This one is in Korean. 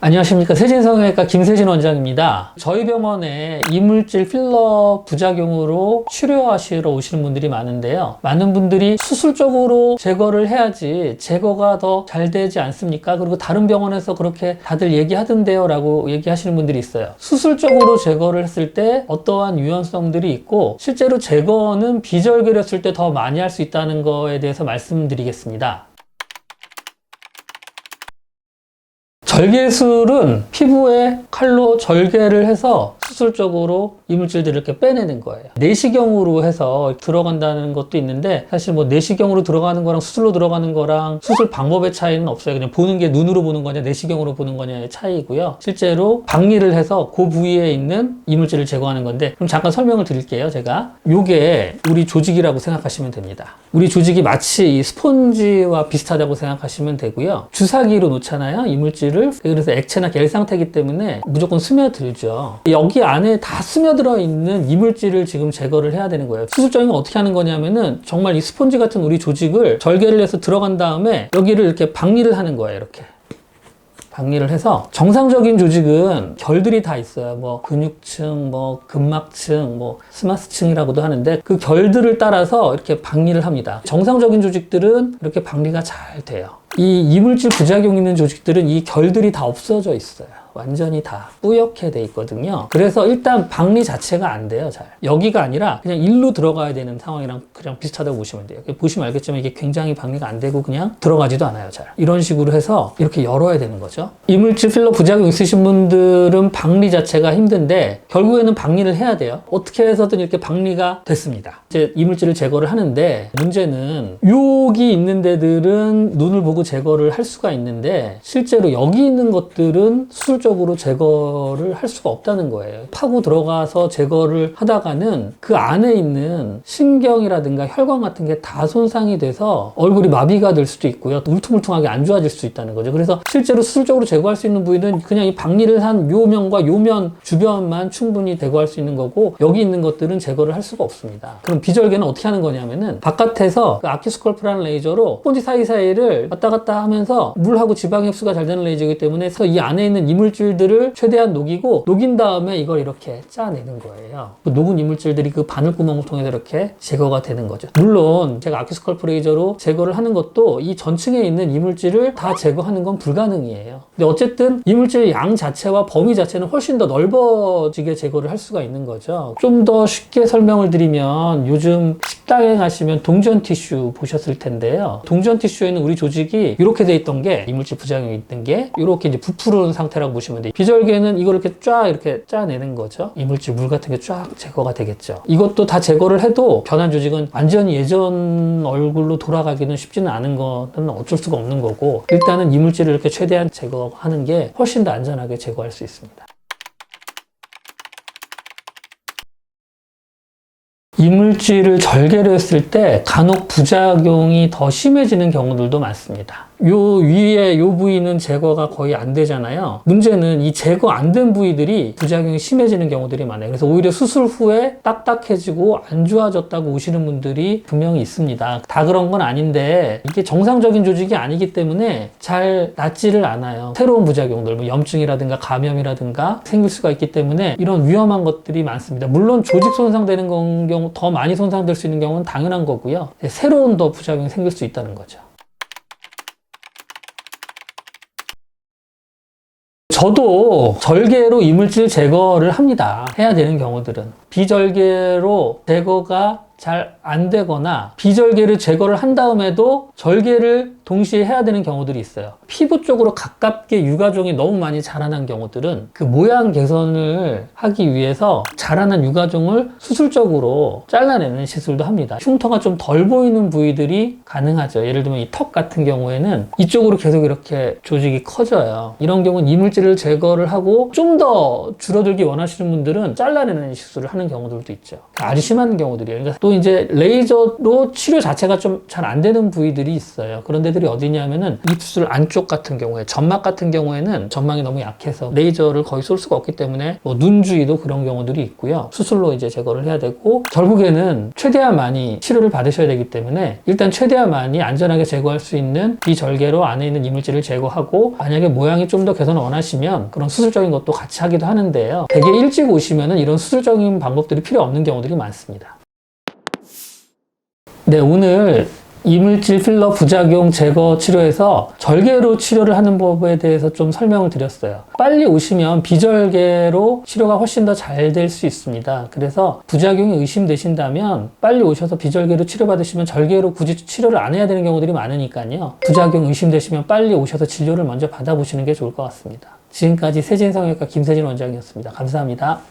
안녕하십니까. 세진성형외과 김세진 원장입니다. 저희 병원에 이물질 필러 부작용으로 치료하시러 오시는 분들이 많은데요. 많은 분들이 수술적으로 제거를 해야지 제거가 더 잘 되지 않습니까? 그리고 다른 병원에서 그렇게 다들 얘기하던데요 라고 얘기하시는 분들이 있어요. 수술적으로 제거를 했을 때 어떠한 유연성들이 있고 실제로 제거는 비절개를 했을 때 더 많이 할 수 있다는 거에 대해서 말씀드리겠습니다. 절개술은 피부에 칼로 절개를 해서 수술적으로 이물질들을 이렇게 빼내는 거예요. 내시경으로 해서 들어간다는 것도 있는데 사실 뭐 내시경으로 들어가는 거랑 수술로 들어가는 거랑 수술 방법의 차이는 없어요. 그냥 보는 게 눈으로 보는 거냐 내시경으로 보는 거냐의 차이고요. 실제로 박리를 해서 그 부위에 있는 이물질을 제거하는 건데 그럼 잠깐 설명을 드릴게요. 제가 요게 우리 조직이라고 생각하시면 됩니다. 우리 조직이 마치 이 스폰지와 비슷하다고 생각하시면 되고요. 주사기로 놓잖아요. 이물질을. 그래서 액체나 겔 상태이기 때문에 무조건 스며들죠. 여기 안에 다 스며들어 있는 이물질을 지금 제거를 해야 되는 거예요. 수술적인 건 어떻게 하는 거냐면은 정말 이 스폰지 같은 우리 조직을 절개를 해서 들어간 다음에 여기를 이렇게 박리를 하는 거예요. 이렇게. 박리를 해서 정상적인 조직은 결들이 다 있어요. 뭐 근육층, 뭐 근막층, 뭐 스마스층이라고도 하는데 그 결들을 따라서 이렇게 박리를 합니다. 정상적인 조직들은 이렇게 박리가 잘 돼요. 이 이물질 부작용 있는 조직들은 이 결들이 다 없어져 있어요. 완전히 다 뿌옇게 돼 있거든요. 그래서 일단 박리 자체가 안 돼요. 잘 여기가 아니라 그냥 일로 들어가야 되는 상황이랑 그냥 비슷하다고 보시면 돼요. 보시면 알겠지만 이게 굉장히 박리가 안 되고 그냥 들어가지도 않아요. 잘 이런 식으로 해서 이렇게 열어야 되는 거죠. 이물질 필러 부작용 있으신 분들은 박리 자체가 힘든데 결국에는 박리를 해야 돼요. 어떻게 해서든 이렇게 박리가 됐습니다. 이제 이물질을 제거를 하는데 문제는 여기 있는 데들은 눈을 보고 제거를 할 수가 있는데 실제로 여기 있는 것들은 수술적으로 제거를 할 수가 없다는 거예요. 파고 들어가서 제거를 하다가는 그 안에 있는 신경이라든가 혈관 같은 게 다 손상이 돼서 얼굴이 마비가 될 수도 있고요. 울퉁불퉁하게 안 좋아질 수 있다는 거죠. 그래서 실제로 수술적으로 제거할 수 있는 부위는 그냥 이 박리를 한 요면과 요면 주변만 충분히 제거할 수 있는 거고 여기 있는 것들은 제거를 할 수가 없습니다. 그럼 비절개는 어떻게 하는 거냐면은 바깥에서 그 아키스컬프라는 레이저로 스폰지 사이사이를 왔다 갔다 하면서 물하고 지방의 흡수가 잘 되는 레이저이기 때문에 이 안에 있는 이물질들을 최대한 녹이고 녹인 다음에 이걸 이렇게 짜내는 거예요. 그 녹은 이물질들이 그 바늘구멍을 통해서 이렇게 제거가 되는 거죠. 물론 제가 아키스컬프 레이저로 제거를 하는 것도 이 전층에 있는 이물질을 다 제거하는 건 불가능이에요. 근데 어쨌든 이물질 양 자체와 범위 자체는 훨씬 더 넓어지게 제거를 할 수가 있는 거죠. 좀 더 쉽게 설명을 드리면 요즘 식당에 가시면 동전 티슈 보셨을 텐데요. 동전 티슈에는 우리 조직이 이렇게 돼 있던 게 이물질 부작용이 있던 게 이렇게 이제 부풀은 상태라고 보시면 돼요. 비절개는 이걸 이렇게 쫙 이렇게 짜내는 거죠. 이물질 물 같은 게 쫙 제거가 되겠죠. 이것도 다 제거를 해도 변한 조직은 완전히 예전 얼굴로 돌아가기는 쉽지는 않은 거는 어쩔 수가 없는 거고 일단은 이물질을 이렇게 최대한 제거하는 게 훨씬 더 안전하게 제거할 수 있습니다. 이물질을 절개를 했을 때 간혹 부작용이 더 심해지는 경우들도 많습니다. 요 위에 요 부위는 제거가 거의 안 되잖아요. 문제는 이 제거 안 된 부위들이 부작용이 심해지는 경우들이 많아요. 그래서 오히려 수술 후에 딱딱해지고 안 좋아졌다고 오시는 분들이 분명히 있습니다. 다 그런 건 아닌데 이게 정상적인 조직이 아니기 때문에 잘 낫지를 않아요. 새로운 부작용들, 뭐 염증이라든가 감염이라든가 생길 수가 있기 때문에 이런 위험한 것들이 많습니다. 물론 조직 손상되는 경우 더 많이 손상될 수 있는 경우는 당연한 거고요. 새로운 더 부작용이 생길 수 있다는 거죠. 저도 절개로 이물질 제거를 합니다. 해야 되는 경우들은. 비절개로 제거가 잘 안 되거나 비절개를 제거를 한 다음에도 절개를 동시에 해야 되는 경우들이 있어요. 피부 쪽으로 가깝게 유가종이 너무 많이 자라난 경우들은 그 모양 개선을 하기 위해서 자라난 유가종을 수술적으로 잘라내는 시술도 합니다. 흉터가 좀 덜 보이는 부위들이 가능하죠. 예를 들면 이 턱 같은 경우에는 이쪽으로 계속 이렇게 조직이 커져요. 이런 경우는 이물질을 제거를 하고 좀 더 줄어들기 원하시는 분들은 잘라내는 시술을 하는 경우들도 있죠. 아주 심한 경우들이에요. 그러니까 또 이제 레이저로 치료 자체가 좀 잘 안 되는 부위들이 있어요. 그런 데들이 어디냐면은 입술 안쪽 같은 경우에, 점막 같은 경우에는 점막이 너무 약해서 레이저를 거의 쏠 수가 없기 때문에 뭐 눈 주위도 그런 경우들이 있고요. 수술로 이제 제거를 해야 되고, 결국에는 최대한 많이 치료를 받으셔야 되기 때문에 일단 최대한 많이 안전하게 제거할 수 있는 비절개로 안에 있는 이물질을 제거하고, 만약에 모양이 좀 더 개선을 원하시면 그런 수술적인 것도 같이 하기도 하는데요. 되게 일찍 오시면은 이런 수술적인 방법들이 필요 없는 경우들이 많습니다. 네, 오늘 이물질 필러 부작용 제거 치료에서 절개로 치료를 하는 법에 대해서 좀 설명을 드렸어요. 빨리 오시면 비절개로 치료가 훨씬 더 잘 될 수 있습니다. 그래서 부작용이 의심되신다면 빨리 오셔서 비절개로 치료받으시면 절개로 굳이 치료를 안 해야 되는 경우들이 많으니까요. 부작용 의심되시면 빨리 오셔서 진료를 먼저 받아보시는 게 좋을 것 같습니다. 지금까지 세진성형외과 김세진 원장이었습니다. 감사합니다.